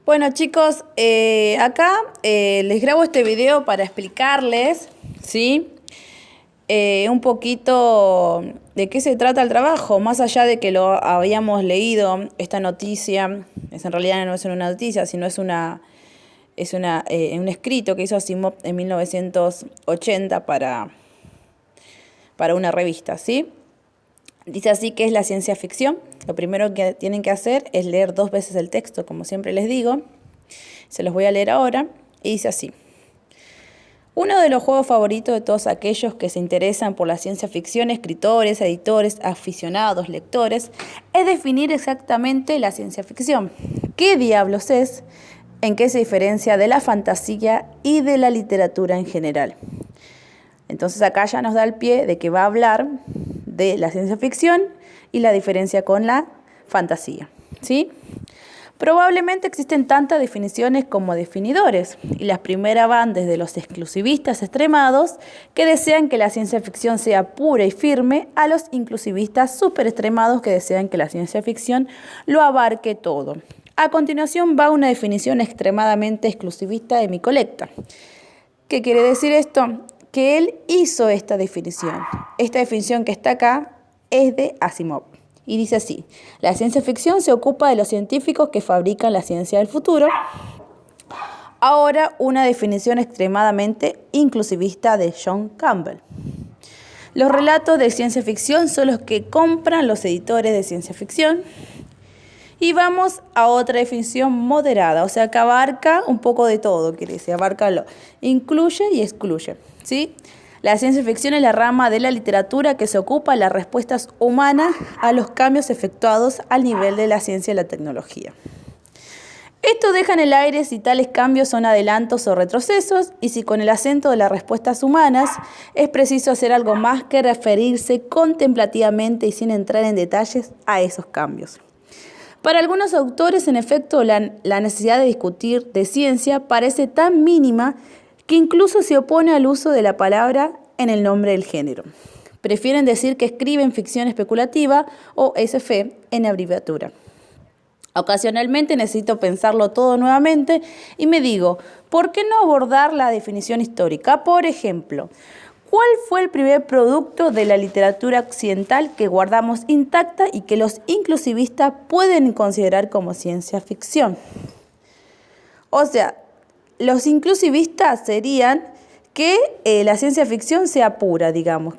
Bueno chicos, acá les grabo este video para explicarles, ¿sí? Un poquito de qué se trata el trabajo, más allá de que lo habíamos leído, esta noticia, en realidad no es una noticia, sino un escrito que hizo Asimov en 1980 para una revista, ¿sí? Dice así que es la ciencia ficción. Lo primero que tienen que hacer es leer 2 veces el texto, como siempre les digo. Se los voy a leer ahora. Y dice así. Uno de los juegos favoritos de todos aquellos que se interesan por la ciencia ficción, escritores, editores, aficionados, lectores, es definir exactamente la ciencia ficción. ¿Qué diablos es? ¿En qué se diferencia de la fantasía y de la literatura en general? Entonces acá ya nos da el pie de que va a hablar de la ciencia ficción y la diferencia con la fantasía, ¿sí? Probablemente existen tantas definiciones como definidores, y las primeras van desde los exclusivistas extremados que desean que la ciencia ficción sea pura y firme, a los inclusivistas súper extremados que desean que la ciencia ficción lo abarque todo. A continuación va una definición extremadamente exclusivista de mi colecta. ¿Qué quiere decir esto? Que él hizo esta definición. Esta definición que está acá es de Asimov. Y dice así: la ciencia ficción se ocupa de los científicos que fabrican la ciencia del futuro. Ahora una definición extremadamente inclusivista de John Campbell. Los relatos de ciencia ficción son los que compran los editores de ciencia ficción. Y vamos a otra definición moderada, o sea que abarca un poco de todo, quiere decir, incluye y excluye, ¿sí? La ciencia ficción es la rama de la literatura que se ocupa de las respuestas humanas a los cambios efectuados al nivel de la ciencia y la tecnología. Esto deja en el aire si tales cambios son adelantos o retrocesos y si con el acento de las respuestas humanas es preciso hacer algo más que referirse contemplativamente y sin entrar en detalles a esos cambios. Para algunos autores, en efecto, la necesidad de discutir de ciencia parece tan mínima que incluso se opone al uso de la palabra en el nombre del género. Prefieren decir que escriben ficción especulativa o SF en abreviatura. Ocasionalmente necesito pensarlo todo nuevamente y me digo, ¿por qué no abordar la definición histórica? Por ejemplo, ¿cuál fue el primer producto de la literatura occidental que guardamos intacta y que los inclusivistas pueden considerar como ciencia ficción? O sea, los inclusivistas serían que la ciencia ficción sea pura, digamos,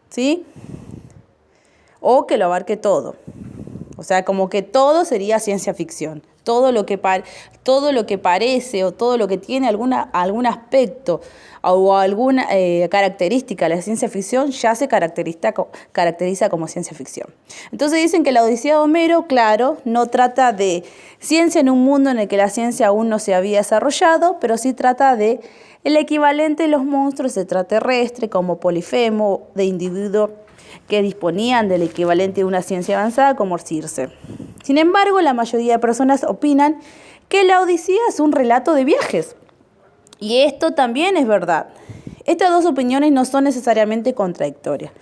¿sí? O que lo abarque todo. O sea, como que todo sería ciencia ficción. Todo lo que parece o todo lo que tiene algún aspecto o alguna característica de la ciencia ficción ya se caracteriza como ciencia ficción. Entonces dicen que la Odisea de Homero, claro, no trata de ciencia en un mundo en el que la ciencia aún no se había desarrollado, pero sí trata de el equivalente de los monstruos extraterrestres como Polifemo, de individuos que disponían del equivalente de una ciencia avanzada como Circe. Sin embargo, la mayoría de personas opinan que la Odisea es un relato de viajes. Y esto también es verdad. Estas dos opiniones no son necesariamente contradictorias.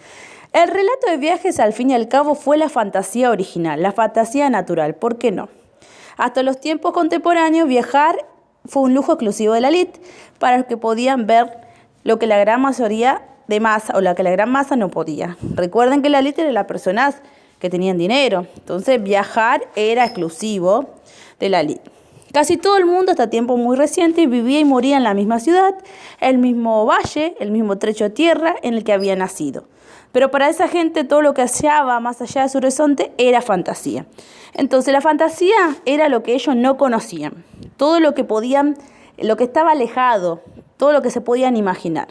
El relato de viajes, al fin y al cabo, fue la fantasía original, la fantasía natural. ¿Por qué no? Hasta los tiempos contemporáneos, viajar fue un lujo exclusivo de la élite para los que podían ver lo que la gran mayoría de masa o la que la gran masa no podía. Recuerden que la élite eran las personas que tenían dinero. Entonces viajar era exclusivo de la élite. Casi todo el mundo hasta tiempo muy reciente vivía y moría en la misma ciudad, el mismo valle, el mismo trecho de tierra en el que había nacido. Pero para esa gente todo lo que hallaba más allá de su horizonte era fantasía. Entonces la fantasía era lo que ellos no conocían, todo lo que podían, lo que estaba alejado, todo lo que se podían imaginar.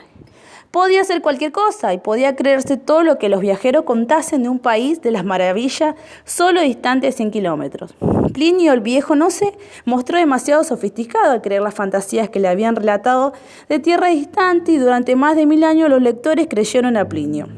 Podía ser cualquier cosa y podía creerse todo lo que los viajeros contasen de un país de las maravillas solo distante de 100 kilómetros. Plinio el Viejo no se mostró demasiado sofisticado al creer las fantasías que le habían relatado de tierra distante y durante más de 1000 años los lectores creyeron a Plinio.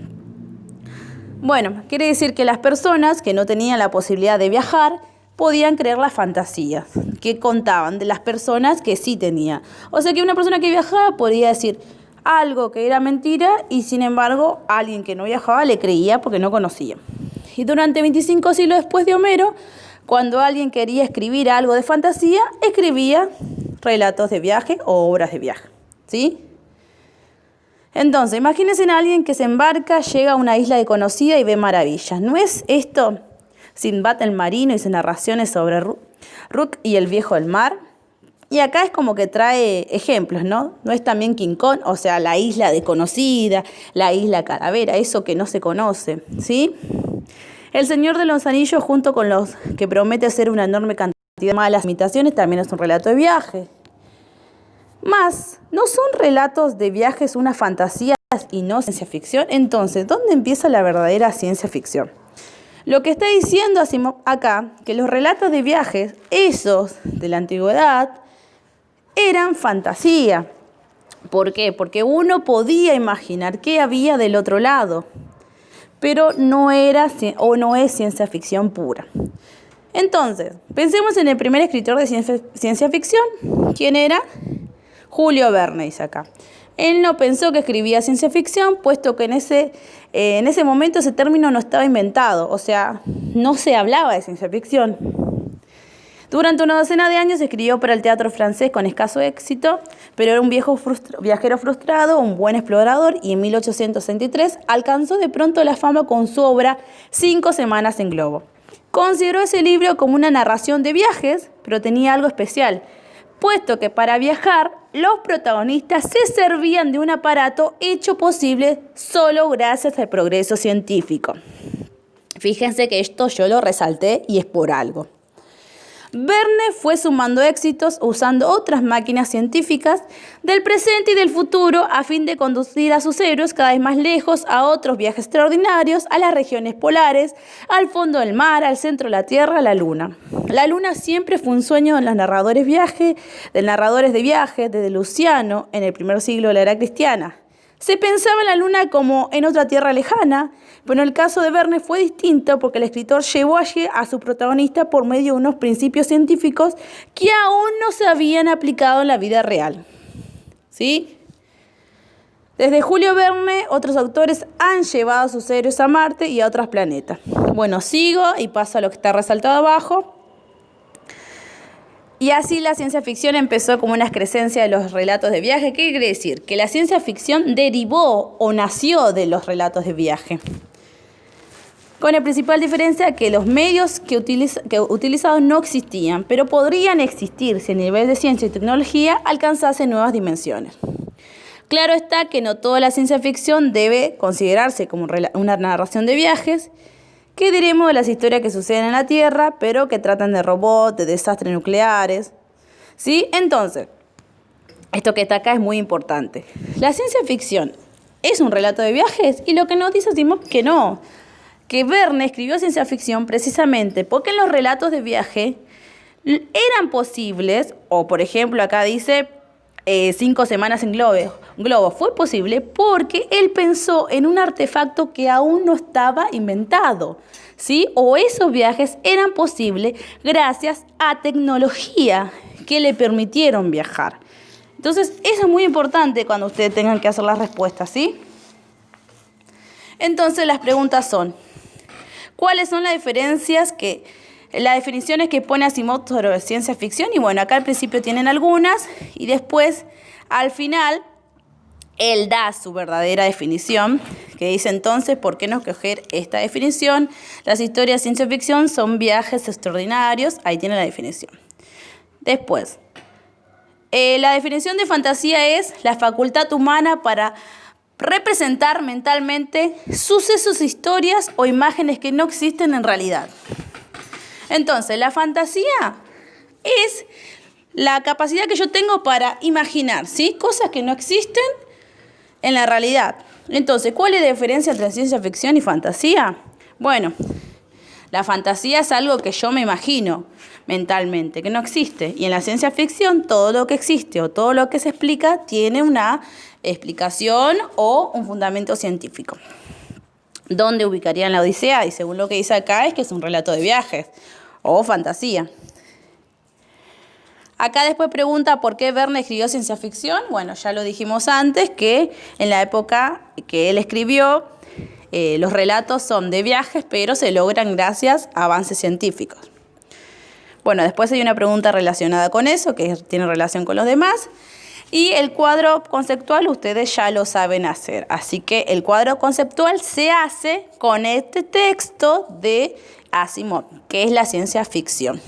Bueno, quiere decir que las personas que no tenían la posibilidad de viajar podían creer las fantasías que contaban de las personas que sí tenían. O sea que una persona que viajaba podía decir algo que era mentira y sin embargo alguien que no viajaba le creía porque no conocía. Y durante 25 siglos después de Homero, Cuando alguien quería escribir algo de fantasía, escribía relatos de viaje o obras de viaje, ¿sí? Entonces, imagínense a alguien que se embarca, llega a una isla desconocida y ve maravillas. ¿No es esto Sindbad el marino y sus narraciones sobre Rook y el viejo del mar? Y acá es como que trae ejemplos, ¿no? No es también King Kong, o sea, la isla desconocida, la isla calavera, eso que no se conoce, ¿sí? El Señor de los Anillos, junto con los que promete hacer una enorme cantidad de malas imitaciones, también es un relato de viaje. Más, ¿no son relatos de viajes una fantasía y no ciencia ficción? Entonces, ¿dónde empieza la verdadera ciencia ficción? Lo que está diciendo Asimov acá, que los relatos de viajes, esos de la antigüedad, eran fantasía. ¿Por qué? Porque uno podía imaginar qué había del otro lado, pero no era o no es ciencia ficción pura. Entonces, pensemos en el primer escritor de ciencia ficción. ¿Quién era? Julio Verne, dice acá. Él no pensó que escribía ciencia ficción, puesto que en ese momento ese término no estaba inventado, o sea, no se hablaba de ciencia ficción. Durante una docena de años escribió para el teatro francés con escaso éxito, pero era un viajero frustrado, un buen explorador, y en 1863 alcanzó de pronto la fama con su obra 5 semanas en globo. Consideró ese libro como una narración de viajes, pero tenía algo especial, puesto que para viajar los protagonistas se servían de un aparato hecho posible solo gracias al progreso científico. Fíjense que esto yo lo resalté y es por algo. Verne fue sumando éxitos usando otras máquinas científicas del presente y del futuro a fin de conducir a sus héroes cada vez más lejos a otros viajes extraordinarios, a las regiones polares, al fondo del mar, al centro de la Tierra, a la Luna. La Luna siempre fue un sueño de los narradores de viaje, desde Luciano en el primer siglo de la era cristiana. Se pensaba en la Luna como en otra tierra lejana, pero en el caso de Verne fue distinto porque el escritor llevó allí a su protagonista por medio de unos principios científicos que aún no se habían aplicado en la vida real. ¿Sí? Desde Julio Verne, otros autores han llevado a sus héroes a Marte y a otros planetas. Bueno, sigo y paso a lo que está resaltado abajo. Y así la ciencia ficción empezó como una excrescencia de los relatos de viaje. ¿Qué quiere decir? Que la ciencia ficción derivó o nació de los relatos de viaje. Con la principal diferencia que los medios que utilizados no existían, pero podrían existir si el nivel de ciencia y tecnología alcanzase nuevas dimensiones. Claro está que no toda la ciencia ficción debe considerarse como una narración de viajes. ¿Qué diremos de las historias que suceden en la Tierra, pero que tratan de robots, de desastres nucleares? ¿Sí? Entonces, esto que está acá es muy importante. La ciencia ficción es un relato de viajes y lo que nos dice Asimov que no. Que Verne escribió ciencia ficción precisamente porque en los relatos de viaje eran posibles, o por ejemplo acá dice 5 semanas en globo, fue posible porque él pensó en un artefacto que aún no estaba inventado, ¿sí? O esos viajes eran posibles gracias a tecnología que le permitieron viajar. Entonces, eso es muy importante cuando ustedes tengan que hacer las respuestas, ¿sí? Entonces, las preguntas son, ¿cuáles son las definiciones que pone Asimov sobre ciencia ficción? Y bueno, acá al principio tienen algunas y después, al final, él da su verdadera definición, que dice entonces, ¿por qué no escoger esta definición? Las historias de ciencia ficción son viajes extraordinarios, ahí tiene la definición. Después, la definición de fantasía es la facultad humana para representar mentalmente sucesos, historias o imágenes que no existen en realidad. Entonces, la fantasía es la capacidad que yo tengo para imaginar, ¿sí? Cosas que no existen en la realidad. Entonces, ¿cuál es la diferencia entre ciencia ficción y fantasía? Bueno, la fantasía es algo que yo me imagino mentalmente, que no existe. Y en la ciencia ficción, todo lo que existe o todo lo que se explica tiene una explicación o un fundamento científico. ¿Dónde ubicarían la Odisea? Y según lo que dice acá es que es un relato de viajes o fantasía. Acá después pregunta por qué Verne escribió ciencia ficción. Bueno, ya lo dijimos antes, que en la época que él escribió, los relatos son de viajes, pero se logran gracias a avances científicos. Bueno, después hay una pregunta relacionada con eso, que tiene relación con los demás. Y el cuadro conceptual ustedes ya lo saben hacer. Así que el cuadro conceptual se hace con este texto de Asimov, que es la ciencia ficción.